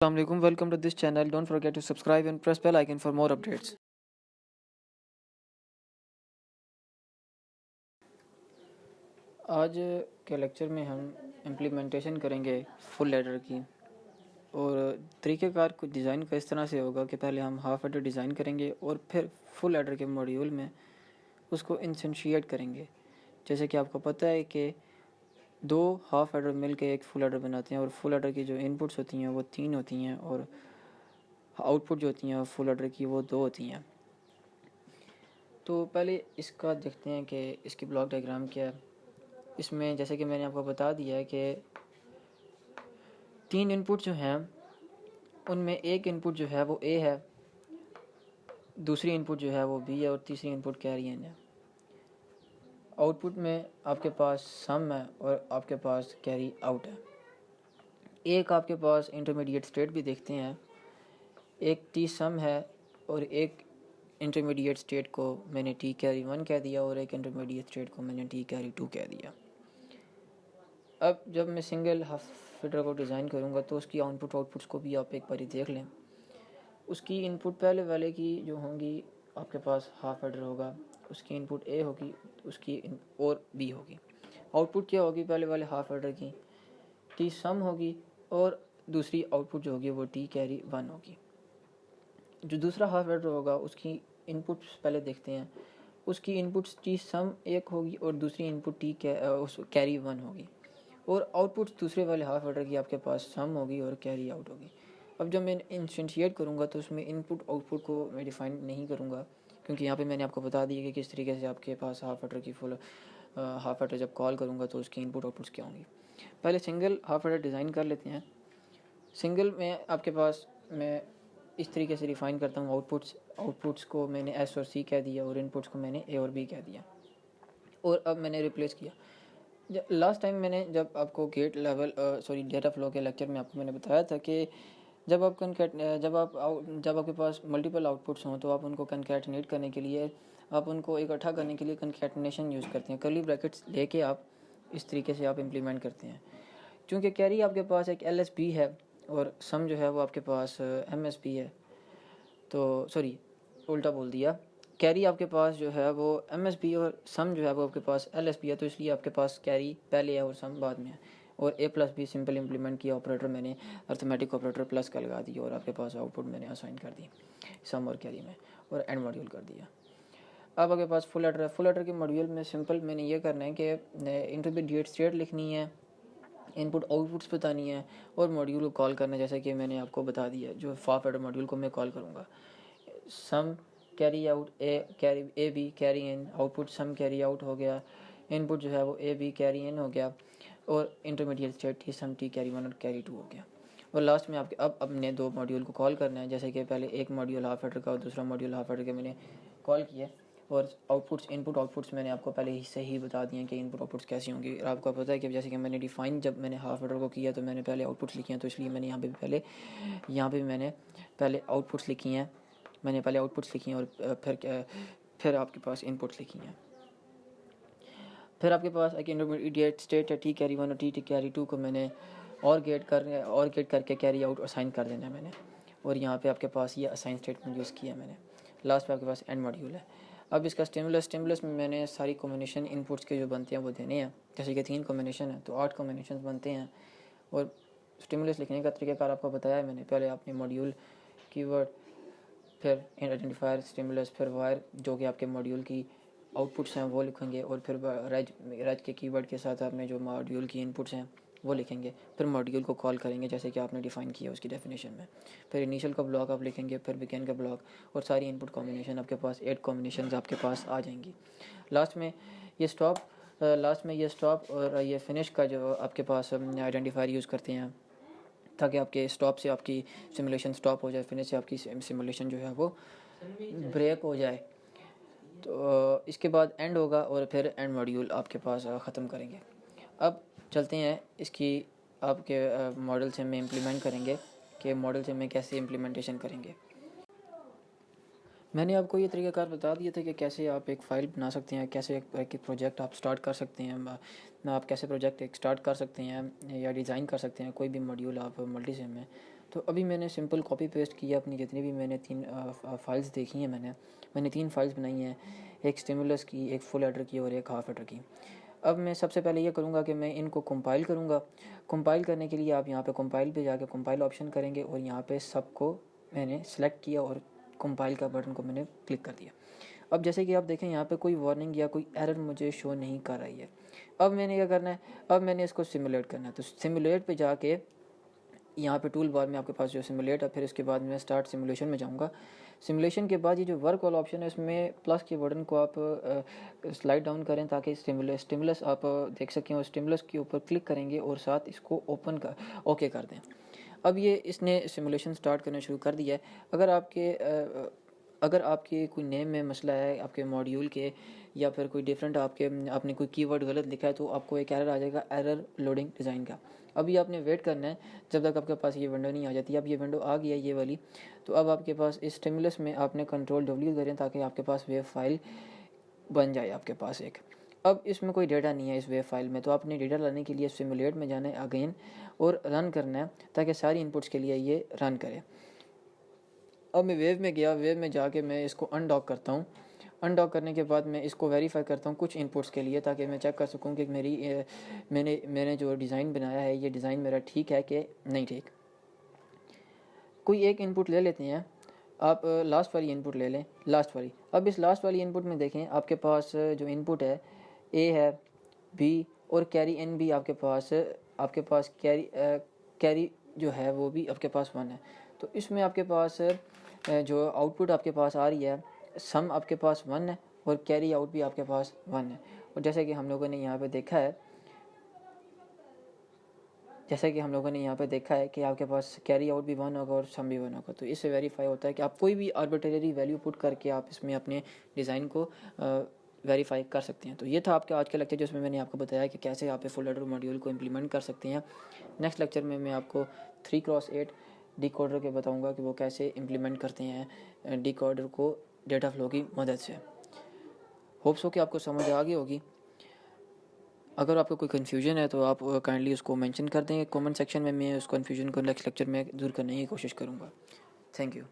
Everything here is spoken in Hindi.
Assalamualaikum, welcome to this channel. Don't forget to subscribe and press bell icon for more updates. आज के लेक्चर में हम इम्प्लीमेंटेशन करेंगे फुल एडर की और तरीक़ेकार कुछ डिज़ाइन का इस तरह से होगा कि पहले हम हाफ एडर डिज़ाइन करेंगे और फिर फुल एडर के मॉड्यूल में उसको इंस्टेंशिएट करेंगे। जैसे कि आपको पता है कि दो हाफ एडर मिल के एक फुल एडर बनाते हैं और फुल एडर की जो इनपुट्स होती हैं वो 3 होती हैं और आउटपुट जो होती हैं फुल एडर की वो 2 होती हैं। तो पहले इसका देखते हैं कि इसकी ब्लॉक डायग्राम क्या है। इसमें जैसे कि मैंने आपको बता दिया है कि 3 इनपुट जो हैं उनमें एक इनपुट जो है वो ए है, दूसरी इनपुट जो है वो बी है और तीसरी इनपुट कैरी एन है। आउटपुट में आपके पास सम है और आपके पास कैरी आउट है। एक आपके पास इंटरमीडिएट स्टेट भी देखते हैं, एक टी सम है और एक इंटरमीडिएट स्टेट को मैंने टी कैरी 1 कह दिया और एक इंटरमीडिएट स्टेट को मैंने टी कैरी 2 कह दिया। अब जब मैं सिंगल हाफ एडर को डिज़ाइन करूँगा तो उसकी आउटपुट्स को भी आप एक बार देख लें। उसकी इनपुट पहले वाले की जो होंगी आपके पास हाफ एडर होगा, उसकी इनपुट ए होगी, उसकी और बी होगी। आउटपुट क्या होगी पहले वाले हाफ एडर की? टी सम होगी और दूसरी आउटपुट जो होगी वो टी कैरी 1 होगी। जो दूसरा हाफ एडर होगा उसकी इनपुट्स पहले देखते हैं। उसकी इनपुट्स टी सम एक होगी और दूसरी इनपुट टी कैरी 1 होगी और आउटपुट दूसरे वाले हाफ एडर की आपके पास सम होगी और कैरी आउट होगी। अब जब मैं इंस्टेंशिएट करूँगा तो उसमें इनपुट आउटपुट को मैं डिफ़ाइन नहीं करूँगा, क्योंकि यहाँ पे मैंने आपको बता दिया कि किस तरीके से आपके पास हाफ एडर की फुल हाफ एडर जब कॉल करूँगा तो उसकी इनपुट आउटपुट्स क्या होंगी। पहले सिंगल हाफ एडर डिज़ाइन कर लेते हैं। सिंगल में आपके पास मैं इस तरीके से डिफ़ाइन करता हूँ। आउटपुट्स को मैंने एस और सी कह दिया और इनपुट्स को मैंने ए और बी कह दिया और अब मैंने रिप्लेस किया। लास्ट टाइम मैंने जब आपको गेट लेवल डेटा फ्लो के लेक्चर में आपको मैंने बताया था कि जब आपके पास मल्टीपल आउटपुट्स हों तो आप उनको कनकैटनेट करने के लिए, आप उनको इकट्ठा करने के लिए कनकैटनेशन यूज़ करते हैं। कर्ली ब्रैकेट्स लेके आप इस तरीके से आप इम्प्लीमेंट करते हैं। क्योंकि कैरी आपके पास एक LSB है और सम जो है वो आपके पास MSB है, तो सॉरी उल्टा बोल दिया। कैरी आपके पास जो है वो MSB और सम जो है वो आपके पास LSB है, तो इसलिए आपके पास कैरी पहले है और सम बाद में है। और A plus B simple implement किया, ऑपरेटर मैंने अर्थमेटिक ऑपरेटर प्लस का लगा दिया और आपके पास आउटपुट मैंने असाइन कर दी सम और कैरी में और एंड मॉड्यूल कर दिया। अब आपके पास फुल एडर है। फुल एडर के मॉड्यूल में सिंपल मैंने ये करना है कि इंटरमीडिएट स्टेट लिखनी है, इनपुट आउटपुट्स बतानी है और मॉड्यूल को कॉल करना है। जैसे कि मैंने आपको बता दिया, जो हाफ एडर मॉड्यूल को मैं कॉल करूँगा, sum carry out A B carry in, output sum carry out हो गया, इनपुट जो है वो ए बी कैरी इन हो गया और intermediate state T some tea carry 1 और कैरी 2 हो गया। और लास्ट में आपके अब अपने दो मॉड्यूल को कॉल करना है। जैसे कि पहले एक मॉड्यूल हाफ एडर का और दूसरा मॉड्यूल हाफ एडर का मैंने कॉल किया और इनपुट आउटपुट्स मैंने आपको पहले ही से ही बता दिए कि इनपुट आउटपुट्स कैसी होंगी। आपको पता है कि जैसे कि मैंने डिफ़ाइन जब मैंने हाफ एडर को किया तो मैंने पहले आउटपुट्स लिखे हैं, तो इसलिए मैंने यहाँ पे मैंने पहले आउटपुट्स लिखी हैं। मैंने पहले आउटपुट्स लिखी हैं और फिर आपके पास इनपुट्स लिखी हैं। फिर आपके पास एक इंटरमीडिएट स्टेट है टी कैरी 1 और टी कैरी 2 को मैंने और गेट करके कैरी आउट असाइन कर देना है मैंने, और यहाँ पे आपके पास ये असाइन स्टेटमेंट यूज़ किया मैंने। लास्ट में आपके पास एंड मॉड्यूल है। अब इसका स्टिमुलस में मैंने सारी कॉम्बिनेशन इनपुट्स के जो बनते हैं वो देने हैं। जैसे कि 3 कॉम्बिनेशन है तो 8 कॉम्बिनेशन बनते हैं। और स्टिमुलस लिखने का तरीक़ाकार आपको बताया है मैंने। पहले आपने मॉड्यूल कीवर्ड, फिर आइडेंटिफायर स्टिमुलस, फिर वायर जो कि आपके मॉड्यूल की आउटपुट्स हैं वो लिखेंगे और फिर रेज के कीवर्ड के साथ आपने जो मॉड्यूल की इनपुट्स हैं वो लिखेंगे। फिर मॉड्यूल को कॉल करेंगे जैसे कि आपने डिफ़ाइन किया उसकी डेफिनेशन में। फिर इनिशियल का ब्लॉक आप लिखेंगे, फिर बिगिन का ब्लॉक और सारी इनपुट कॉम्बिनेशन आपके पास 8 कॉम्बिनेशन आपके पास आ जाएंगी। लास्ट में ये स्टॉप और ये फिनिश का जो आपके पास आइडेंटिफायर यूज़ करते हैं ताकि आपके स्टॉप से आपकी सिमुलेशन स्टॉप हो जाए, फिनिश से आपकी सिमुलेशन जो है वो ब्रेक हो जाए। तो इसके बाद एंड होगा और फिर एंड मॉड्यूल आपके पास ख़त्म करेंगे। अब चलते हैं इसकी आपके मॉडल से में इम्प्लीमेंट करेंगे कि मॉडल से में कैसे इम्प्लीमेंटेशन करेंगे। मैंने आपको ये तरीक़ाकार बता दिया था कि कैसे आप एक फ़ाइल बना सकते हैं, कैसे एक प्रोजेक्ट आप स्टार्ट कर सकते हैं, आप कैसे प्रोजेक्ट एक स्टार्ट कर सकते हैं या डिज़ाइन कर सकते हैं कोई भी मॉड्यूल आप मल्टीसिम में। तो अभी मैंने सिंपल कॉपी पेस्ट किया अपनी जितनी भी मैंने 3 फाइल्स देखी हैं। मैंने 3 फाइल्स बनाई हैं, एक स्टिमुलस की, एक फुल एडर की और एक हाफ एडर की। अब मैं सबसे पहले ये करूँगा कि मैं इनको कंपाइल करूँगा। कंपाइल करने के लिए आप यहाँ पे कंपाइल पे जाके कंपाइल ऑप्शन करेंगे और यहाँ पे सबको मैंने सेलेक्ट किया और कंपाइल का बटन को मैंने क्लिक कर दिया। अब जैसे कि आप देखें यहाँ पे कोई वार्निंग या कोई एरर मुझे शो नहीं कर रही है। अब मैंने क्या करना है, अब मैंने इसको सिमुलेट करना है। तो सिमुलेट पे जाके यहाँ पे टूल बार में आपके पास जो सिमुलेट है, फिर इसके बाद मैं स्टार्ट सिमुलेशन में जाऊँगा। सिमुलेशन के बाद ये जो वर्क वाला ऑप्शन है इसमें प्लस के बटन को आप स्लाइड डाउन करें ताकि स्टिमुलस आप देख सकें और स्टिमुलस के ऊपर क्लिक करेंगे और साथ इसको ओके कर दें। अब ये इसने सिमुलेशन स्टार्ट करना शुरू कर दिया है। अगर आपके कोई नेम में मसला है आपके मॉड्यूल के, या फिर कोई डिफरेंट आपने कोई कीवर्ड गलत लिखा है, तो आपको एक एरर आ जाएगा, एरर लोडिंग डिज़ाइन का। अभी आपने वेट करना है जब तक आपके पास ये विंडो नहीं आ जाती। अब ये विंडो आ गई है ये वाली, तो अब आपके पास इस स्टिमुलस में आपने Ctrl+W करें ताकि आपके पास वेब फाइल बन जाए आपके पास एक। अब इसमें कोई डेटा नहीं है इस वेब फाइल में, तो आपने डेटा लाने के लिए सिमुलेट में जाना है अगेन और रन करना है ताकि सारी इनपुट्स के लिए ये रन करे। अब मैं वेव में गया, वेव में जाके मैं इसको अनडॉक करता हूँ। अनडॉक करने के बाद मैं इसको वेरीफाई करता हूँ कुछ इनपुट्स के लिए ताकि मैं चेक कर सकूँ कि मैंने जो डिज़ाइन बनाया है ये डिज़ाइन मेरा ठीक है कि नहीं ठीक। कोई एक इनपुट ले लेते हैं, आप लास्ट वाली इनपुट ले लें, लास्ट वाली। अब इस लास्ट वाली इनपुट में देखें आपके पास जो इनपुट है ए है, बी और कैरी एन भी आपके पास कैरी जो है वो भी आपके पास 1 है। तो इसमें आपके पास जो आउटपुट आपके पास आ रही है, सम आपके पास 1 है और कैरी आउट भी आपके पास 1 है। और जैसे कि हम लोगों ने यहाँ पे देखा है कि आपके पास कैरी आउट भी 1 होगा और सम भी 1 होगा। तो इससे वेरीफाई होता है कि आप कोई भी आर्बिट्रेरी वैल्यू पुट करके आप इसमें अपने डिज़ाइन को वेरीफाई कर सकते हैं। तो ये था आपका आज का लेक्चर जिसमें मैंने आपको बताया कि कैसे आप फुल एडर मॉड्यूल को इम्प्लीमेंट कर सकते हैं। नेक्स्ट लेक्चर में मैं आपको 3x8 डिकोडर के बताऊंगा कि वो कैसे इम्प्लीमेंट करते हैं डिकोडर को डेटा फ्लो की मदद से। होप्स हो कि आपको समझ आ गई होगी। अगर आपको कोई कन्फ्यूजन है तो आप काइंडली उसको मेंशन कर दें कमेंट सेक्शन में। मैं उस कन्फ्यूजन को नेक्स्ट लेक्चर में दूर करने की कोशिश करूँगा। Thank you.